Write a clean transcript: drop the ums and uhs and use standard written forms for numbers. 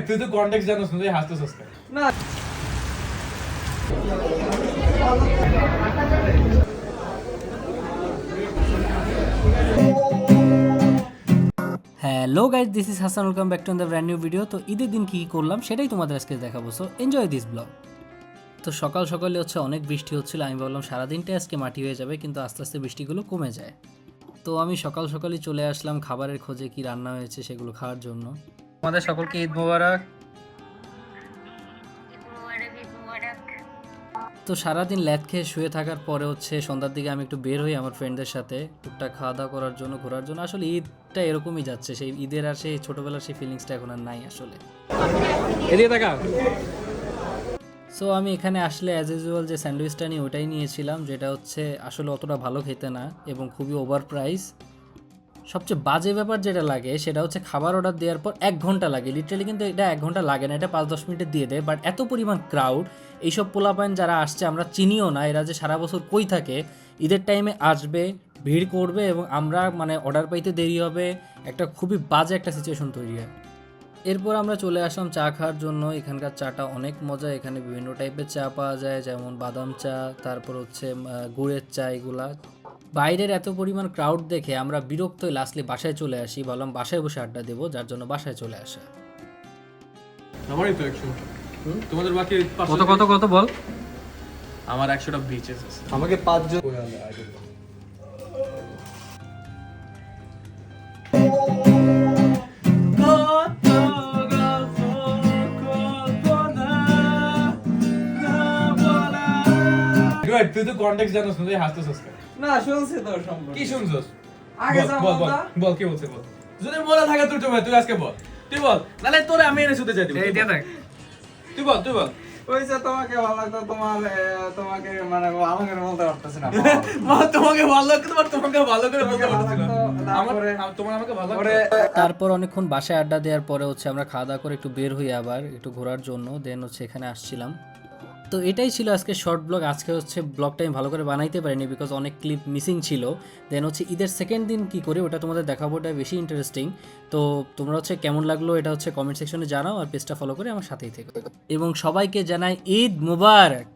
তুই তো কন্টেক্সট জানোস না, তুই হাসতেছস কেন? না hello guys, this is Hasan, welcome back to the brand new video. তো ঈদের দিন কী করলাম সেটাই তোমাদের আজকে দেখাবো, সো এনজয় দিস ব্লগ। তো সকাল সকালে অনেক বৃষ্টি হচ্ছিল, আমি ভাবলাম সারাদিনটাই আজকে মাটি হয়ে যাবে, কিন্তু আস্তে আস্তে বৃষ্টিগুলো কমে যায়। তো আমি সকাল সকালই চলে আসলাম খাবারের খোঁজে, কি রান্না হয়েছে সেগুলো খাওয়ার জন্য। আমাদের সকলকে ঈদ মোবারক। তো সারাদিন ল্যাদ খেয়ে শুয়ে থাকার পরে সন্ধ্যার দিকে আমি একটু বের হই আমার ফ্রেন্ডদের সাথে টুকটাক খাওয়া দাওয়া করার জন্য, ঘোরার জন্য। আসলে ঈদটা এরকমই যাচ্ছে, সেই ঈদের আর সেই ছোটোবেলার সেই ফিলিংসটা এখন আর নাই আসলে। এদিকে তাকা। সো আমি এখানে আসলে অ্যাজ ইউজুয়াল যে স্যান্ডউইচটা নিই ওটাই নিয়েছিলাম, যেটা আসলে অতটা ভালো খেতে না এবং খুবই ওভার প্রাইস। সবচেয়ে বাজে ব্যাপার যেটা লাগে সেটা খাবার অর্ডার দেওয়ার পর 1 ঘন্টা লাগে, লিটারালি। কিন্তু এটা 1 ঘন্টা লাগে না, এটা 5-10 মিনিটে দিয়ে দেয়। বাট এত পরিমাণ ক্রাউড, এইসব পোলাপাইন যারা আসছে আমরা চিনিও না, এরা যে সারা বছর কই থাকে, ঈদের টাইমে আসবে, ভিড় করবে এবং আমরা অর্ডার পাইতে দেরি হবে, একটা খুবই বাজে একটা সিচুয়েশন তৈরি হয়। এরপর আমরা চলে আসলাম চা খাওয়ার জন্য। এখানকার চাটা অনেক মজা, এখানে বিভিন্ন টাইপের চা পাওয়া যায়, যেমন বাদাম চা, তারপর গুড়ের চা, এগুলা। বাইরের এত পরিমাণ ক্রাউড দেখে আমরা বিরক্ত হয়ে লাস্টলি বাসায় চলে আসি, বললাম বাসায় বসে আড্ডা দেবো, যার জন্য বাসায় চলে আসা। আমারই তো 100। তোমাদের বাকি কত কত কত বল। আমার 100টা বিচেস আছে। আমাকে 5 জন তুই তো কন্টেক্সট জানোস না, তুই হাসতেছস কেন? না শুনছি তো সম্পর্কে কি শুনছস? আগে বল, যা বল, বলতা। বল কি বলছে বল। যদি মনে থাকে তোর জন্য তুই আজকে বল। তুই বল, নালে তোরে আমি এনে শুতে যাই দিব। এই দিয়ে দেখ। তুই বল, তুই বল। ওইসে তোমাকে ভালো লাগতো, তোমাকে আমাকে বলতে পারতেছ না মা তোমাকে ভালো লাগে, তোমাকে ভালো করে বলতে পারছিস না। আমার তারপরে তোমার আমাকে ভালো ওরে লাগে। তারপর অনেকক্ষণ বাসায় আড্ডা দেওয়ার পরে আমরা খাওয়া দাওয়া করে একটু বের হই আবার একটু ঘোরার জন্য, দেন এখানে আসছিলাম। তো এটাই ছিল আজকে শর্ট ব্লগ। আজকে ব্লগটা আমি ভালো করে বানাইতে পারিনি, বিকজ অনেক ক্লিপ মিসিং ছিল। দেন ঈদের সেকেন্ড দিন কি করি ওটা তোমাদের দেখাবো, ওটা বেশি ইন্টারেস্টিং। তো তোমরা কেমন লাগলো এটা কমেন্ট সেকশনে জানাও, আর পেজটা ফলো করে আমার সাথেই থেকো। এবং সবাইকে জানাই ঈদ মুবারক।